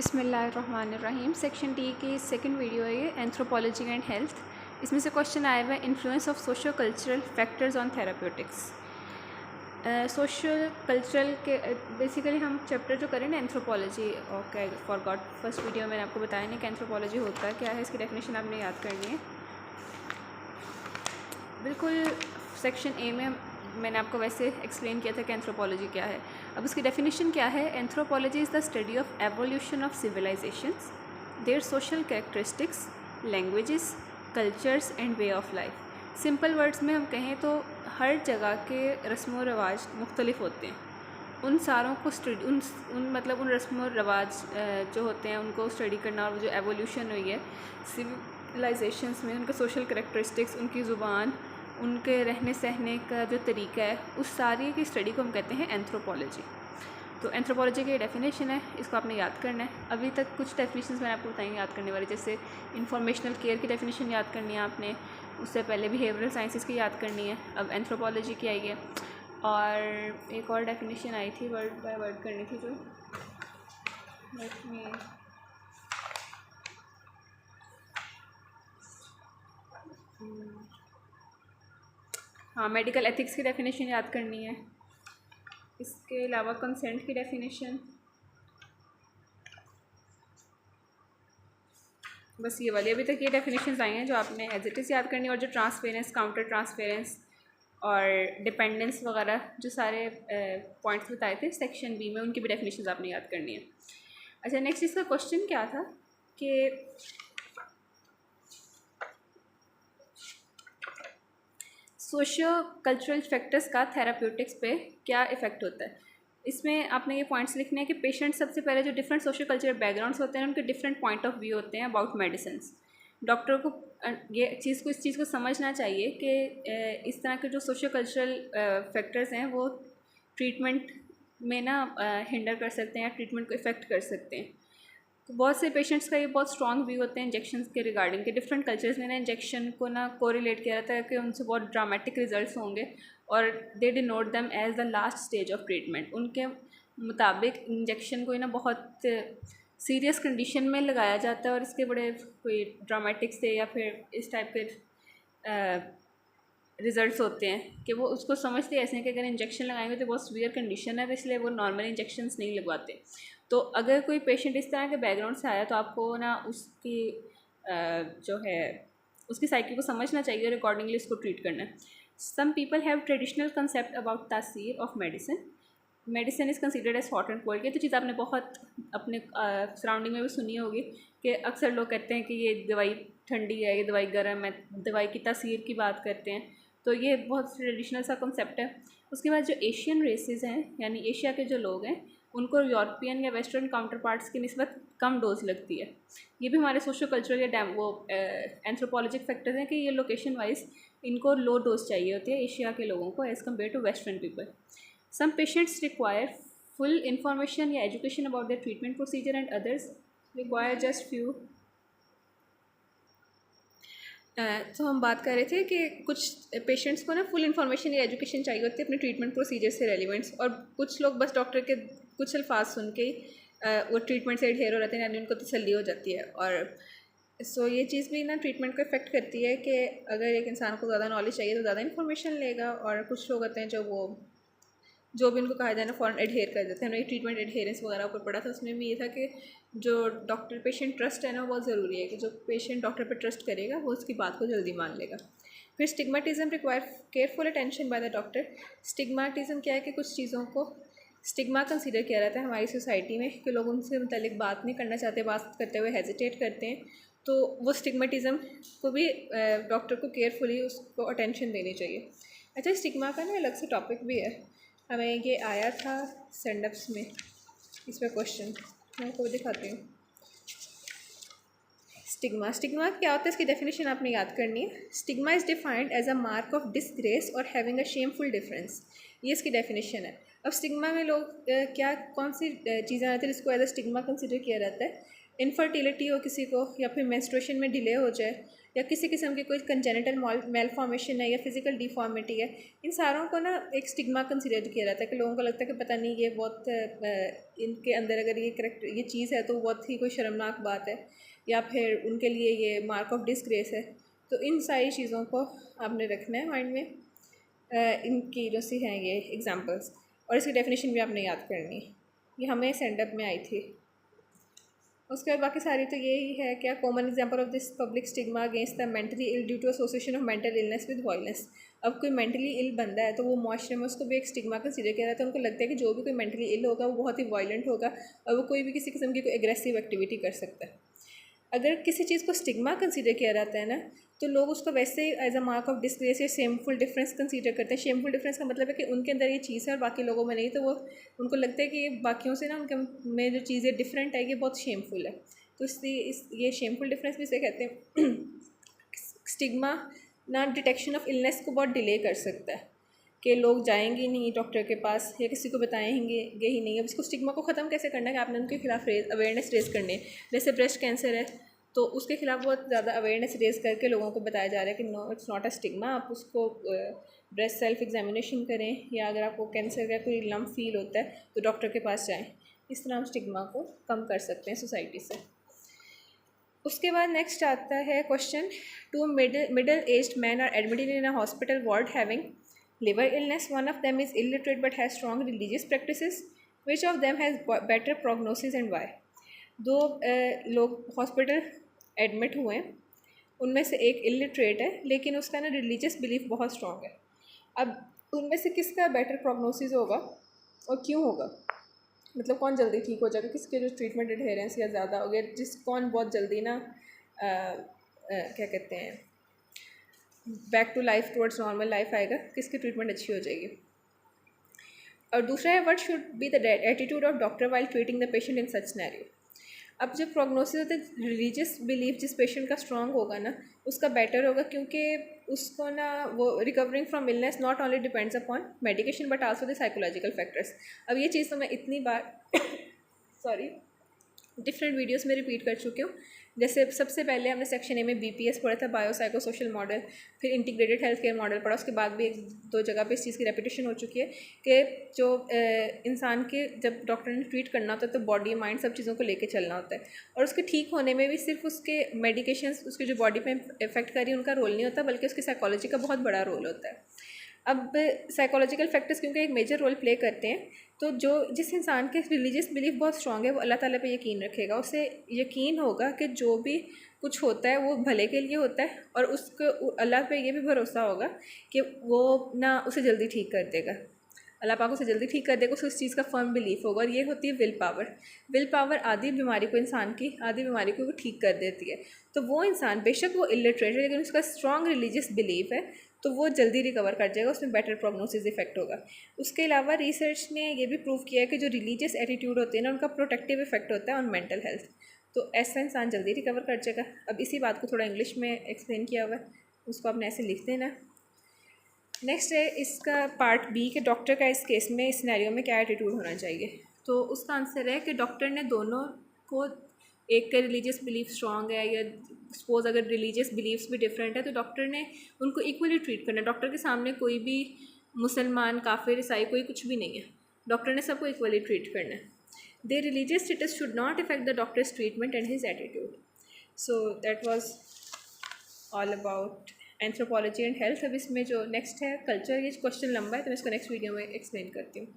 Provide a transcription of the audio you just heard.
बिस्मिल्लाहिर्रहमानिर्रहीम। Section T की second video है ये, एंथ्रोपोलॉजी एंड हेल्थ। इसमें से क्वेश्चन आया हुआ है influence of socio cultural factors on therapeutics. Social cultural के बेसिकली हम चैप्टर जो करें ना anthropology, okay for God first video मैंने आपको बताया नहीं कि एंथ्रोपोलॉजी होता है क्या है, इसकी डेफिनेशन आपने याद करनी है। बिल्कुल सेक्शन ए में मैंने आपको वैसे एक्सप्लेन किया था कि एंथ्रोपोलॉजी क्या है। अब उसकी डेफिनेशन क्या है? Anthropology is the study of evolution of civilizations, their social characteristics, languages, cultures and way of life. Simple words में हम कहें तो हर जगह के रस्म व रवाज मुख्तलिफ होते हैं। उन सारों को स्टडी उन रस्म व रवाज जो होते हैं उनको स्टडी करना, और जो एवोल्यूशन हुई है सिविलाइजेशंस में, उनके सोशल कैरेक्टरिस्टिक्स, उनकी ज़ुबान, उनके रहने सहने का जो तरीका है, उस सारी की स्टडी को हम कहते हैं एंथ्रोपोलॉजी। तो एंथ्रोपोलॉजी की डेफिनेशन है, इसको आपने याद करना है। अभी तक कुछ डेफिनेशंस मैंने आपको बताई याद करने वाली, जैसे इंफॉर्मेशनल केयर की डेफिनेशन याद करनी है आपने, उससे पहले बिहेवियरल साइंसेस की याद करनी है, अब एंथ्रोपोलॉजी की आई है। और एक और डेफिनेशन आई थी, वर्ड बाय वर्ड करनी थी, जो हाँ, मेडिकल एथिक्स की डेफिनेशन याद करनी है। इसके अलावा कंसेंट की डेफिनेशन, बस ये वाली अभी तक ये डेफिनेशंस आई हैं जो आपने एज इट इज़ याद करनी है। और जो ट्रांसफेरेंस, काउंटर ट्रांसफेरेंस और डिपेंडेंस वगैरह जो सारे पॉइंट्स बताए थे सेक्शन बी में, उनकी भी डेफिनेशंस आपने याद करनी है। अच्छा, नेक्स्ट इसका क्वेश्चन क्या था कि सोशियो कल्चरल फैक्टर्स का थेराप्यूटिक्स पे क्या इफ़ेक्ट होता है। इसमें आपने ये पॉइंट्स लिखने हैं कि पेशेंट सबसे पहले जो डिफरेंट सोशल कल्चरल बैकग्राउंड्स होते हैं उनके डिफरेंट पॉइंट ऑफ व्यू होते हैं अबाउट मेडिसिन्स। डॉक्टर को इस चीज़ को समझना चाहिए कि इस तरह के जो सोशल कल्चरल फैक्टर्स हैं वो ट्रीटमेंट में ना हिंडर कर सकते हैं या ट्रीटमेंट को इफ़ेक्ट कर सकते हैं। तो बहुत से पेशेंट्स का ये बहुत स्ट्रॉन्ग व्यू होते हैं इंजेक्शन के रिगार्डिंग के। डिफरेंट कल्चर्स में ना इंजेक्शन को ना कोरिलेट किया जाता है कि उनसे बहुत ड्रामेटिक रिजल्ट्स होंगे, और they denote them as the last stage of treatment. उनके मुताबिक इंजेक्शन को ना बहुत सीरियस कंडीशन में लगाया जाता है, और इसके बड़े कोई ड्रामेटिक से या फिर इस टाइप के रिजल्ट्स होते हैं कि वो उसको समझते ऐसे हैं कि अगर इंजेक्शन लगाएंगे तो बहुत सीवियर कंडीशन है, तो इसलिए वो नॉर्मल इंजेक्शंस नहीं लगवाते। तो अगर कोई पेशेंट इस तरह के बैकग्राउंड से आया तो आपको ना उसकी जो है उसकी साइकी को समझना चाहिए और अकॉर्डिंगली उसको ट्रीट करना है। Some people have traditional concept about तासीर of medicine is considered as hot and cold. ये तो चीज़ आपने बहुत अपने सराउंडिंग में भी सुनी होगी कि अक्सर लोग कहते हैं कि ये दवाई ठंडी है, ये दवाई गर्म है, दवाई की तासीर की बात करते हैं। तो ये बहुत ट्रेडिशनल सा कंसेप्ट है। उसके बाद जो एशियन रेसेस हैं, यानी एशिया के जो लोग हैं, उनको यूरोपियन या वेस्टर्न काउंटर पार्ट्स की निस्बत कम डोज लगती है। ये भी हमारे सोशो कल्चरल या एंथ्रोपोलॉजिक फैक्टर्स हैं कि ये लोकेशन वाइज इनको लो डोज चाहिए होती है एशिया के लोगों को as compare to western people. Some patients require full information या education about their treatment procedure and others require just few. तो हम बात कर रहे थे कि कुछ पेशेंट्स को ना फुल इन्फॉर्मेशन या एजुकेशन चाहिए होती है अपने ट्रीटमेंट प्रोसीजर से रेलिवेंट्स, और कुछ लोग बस डॉक्टर के कुछ अल्फाज सुन के वो ट्रीटमेंट से एडहेयर हो रहते हैं, यानी उनको तसल्ली हो जाती है। और सो ये चीज़ भी ना ट्रीटमेंट को इफेक्ट करती है कि अगर एक इंसान को ज़्यादा नॉलेज चाहिए तो ज़्यादा इन्फॉर्मेशन लेगा, और कुछ लोग होते हैं जो भी उनको कहा जाए ना फ़ौरन एडहेयर कर देते हैं। ट्रीटमेंट एडहेरेंस वगैरह ऊपर पड़ा था, उसमें भी ये था कि जो डॉक्टर पेशेंट ट्रस्ट है ना बहुत ज़रूरी है कि जो पेशेंट डॉक्टर पर ट्रस्ट करेगा वो उसकी बात को जल्दी मान लेगा। फिर stigmatism require careful attention by the doctor. Stigmatism क्या है कि कुछ चीज़ों को स्टिग्मा कंसीडर किया जाता है हमारी सोसाइटी में कि लोग उनसे मुतालिक बात नहीं करना चाहते, बात करते हुए हेजिटेट करते हैं। तो वो स्टिग्मेटिज्म को भी डॉक्टर को केयरफुली उसको अटेंशन देनी चाहिए। अच्छा, स्टिग्मा का ना अलग से टॉपिक भी है, हमें ये आया था सेंडअप्स में। इसमें क्वेश्चन मैं आपको दिखाती हूँ। स्टिग्मा क्या होता है, इसकी डेफिनेशन आपने याद करनी है। Stigma is defined as a mark of disgrace और हैविंग अ शेमफुल डिफरेंस। ये इसकी डेफिनेशन है। अब स्टिग्मा में लोग क्या कौन सी चीज़ें आती है जिसको एज अ स्टिग्मा कंसिडर किया जाता है? इनफर्टिलिटी हो किसी को, या फिर मेंस्ट्रुएशन में डिले हो जाए, या किसी किस्म की कोई कंजेनिटल मेलफॉर्मेशन है या फिजिकल डिफॉर्मिटी है, इन सारों को ना एक स्टिग्मा कंसिडर किया जाता है कि लोगों को लगता है कि पता नहीं ये बहुत इनके अंदर अगर ये करेक्ट ये चीज़ है तो बहुत ही कोई शर्मनाक बात है, या फिर उनके लिए ये मार्क ऑफ डिसग्रेस है। तो इन सारी चीज़ों को आपने रखना है माइंड में। इनकी जो सी हैं ये एग्जांपल्स, और इसकी डेफिनेशन भी आपने याद करनी है। ये हमें सेंडअप में आई थी। उसके बाद बाकी सारी तो यही है क्या, common example of this public stigma against the mentally ill due to association of mental illness with violence. अब कोई मेंटली इल बंदा है तो वो मुआशरे में उसको भी एक स्टिग्मा कंसीडर किया जाता है। उनको लगता है कि जो भी कोई मेंटली इल होगा वो बहुत ही वायलेंट होगा और वो कोई भी किसी किस्म की कोई एग्रेसिव एक्टिविटी कर सकता है। अगर किसी चीज़ को स्टिग्मा कंसीडर किया जाता है ना, तो लोग उसको वैसे ही as a mark of disgrace या शेमफुल डिफरेंस कंसीडर करते हैं। शेमफुल डिफरेंस का मतलब है कि उनके अंदर ये चीज़ है और बाकी लोगों में नहीं, तो वो उनको लगता है कि बाकियों से ना उनके में जो चीज़ें डिफरेंट है ये बहुत शेमफुल है। तो इसलिए ये शेमफुल डिफरेंस भी इसे कहते हैं। स्टिग्मा ना डिटेक्शन ऑफ इलनेस को बहुत डिले कर सकता है कि लोग जाएंगे नहीं डॉक्टर के पास या किसी को बताएंगे ही नहीं। अब इसको स्टिग्मा को ख़त्म कैसे करना है कि आपने उनके खिलाफ अवेयरनेस रेज़ करनी है। जैसे ब्रेस्ट कैंसर है तो उसके खिलाफ बहुत ज़्यादा अवेयरनेस रेज़ करके लोगों को बताया जा रहा है कि no it's not a stigma. आप उसको ब्रेस्ट सेल्फ एग्जामिनेशन करें, या अगर आपको कैंसर का कोई लम्प फील होता है तो डॉक्टर के पास जाएँ। इस तरह हम स्टिग्मा को कम कर सकते हैं सोसाइटी से। उसके बाद नेक्स्ट आता है question, two middle aged man are admitted in a hospital ward having liver illness. One of them is illiterate but has strong religious practices. Which of them has better prognosis and why? दो लोग hospital admit हुए हैं, उनमें से एक illiterate है लेकिन उसका ना रिलीजियस बिलीफ बहुत स्ट्रॉन्ग है। अब उनमें से किसका बेटर प्रोग्नोसिस होगा और क्यों होगा? मतलब कौन जल्दी ठीक हो जाएगा, किसके जो ट्रीटमेंट एडहेरेंस या ज़्यादा हो गया, कौन बहुत जल्दी ना क्या कहते हैं back to life towards normal life आएगा, किसकी ट्रीटमेंट अच्छी हो जाएगी। और दूसरा है, what should be the attitude of doctor while treating the patient in such scenario. अब जब प्रोग्नोसिस होता है, रिलीजियस बिलीफ जिस पेशेंट का स्ट्रॉन्ग होगा ना उसका बेटर होगा, क्योंकि उसको ना वो recovering from illness not only depends upon medication but also the psychological factors. अब ये चीज़ तो मैं इतनी बार सॉरी डिफरेंट वीडियोस में रिपीट कर चुकी हूँ। जैसे सबसे पहले हमने सेक्शन ए में बीपीएस पढ़ा था, बायो साइको सोशल मॉडल, फिर इंटीग्रेटेड हेल्थ केयर मॉडल पढ़ा। उसके बाद भी एक दो जगह पे इस चीज़ की रेपिटेशन हो चुकी है कि जो इंसान के जब डॉक्टर ने ट्रीट करना होता है तो बॉडी माइंड सब चीज़ों को लेके चलना होता है, और उसके ठीक होने में भी सिर्फ उसके मेडिकेशंस उसके जो बॉडी पे इफेक्ट कर रही है उनका रोल नहीं होता, बल्कि उसकी साइकोलॉजी का बहुत बड़ा रोल होता है। अब साइकोलॉजिकल फैक्टर्स क्योंकि एक मेजर रोल प्ले करते हैं, तो जो जिस इंसान के रिलीजियस बिलीफ बहुत स्ट्रॉन्ग है वो अल्लाह ताला पे यकीन रखेगा। उसे यकीन होगा कि जो भी कुछ होता है वो भले के लिए होता है, और उसको अल्लाह पे ये भी भरोसा होगा कि वो ना उसे जल्दी ठीक कर देगा, अल्लाह पाक उसे जल्दी ठीक कर देगा। उसे उस चीज़ का फर्म बिलीफ होगा, और ये होती है विल पावर। विल पावर आधी बीमारी को, इंसान की आधी बीमारी को वो ठीक कर देती है। तो वो इंसान बेशक वो इलिटरेट है लेकिन उसका स्ट्रॉन्ग रिलीजियस बिलीफ है तो वो जल्दी रिकवर कर जाएगा, उसमें बेटर प्रोग्नोसिस इफेक्ट होगा। उसके अलावा रिसर्च ने ये भी प्रूव किया है कि जो रिलीजियस एटीट्यूड होते हैं ना उनका प्रोटेक्टिव इफेक्ट होता है ऑन मेंटल हेल्थ, तो ऐसा इंसान जल्दी रिकवर कर जाएगा। अब इसी बात को थोड़ा इंग्लिश में एक्सप्लेन किया हुआ है, उसको आपने ऐसे लिख देना। नेक्स्ट है इसका पार्ट बी कि डॉक्टर का इस केस में इस सिनेरियो में क्या एटीट्यूड होना चाहिए। तो उसका आंसर है कि डॉक्टर ने दोनों को, एक का रिलीजियस बिलीफ स्ट्रॉन्ग है या सपोज अगर रिलीजियस बिलीफ्स भी डिफरेंट है तो डॉक्टर ने उनको इक्वली ट्रीट करना है। डॉक्टर के सामने कोई भी मुसलमान, काफिर, ईसाई कोई कुछ भी नहीं है, डॉक्टर ने सबको इक्वली ट्रीट करना है। There religious status should not effect the doctors treatment and his attitude. So that was all about anthropology and health. अब इसमें जो नेक्स्ट है कल्चर, ये क्वेश्चन लंबा है तो मैं इसको नेक्स्ट वीडियो में एक्सप्लेन करती हूँ।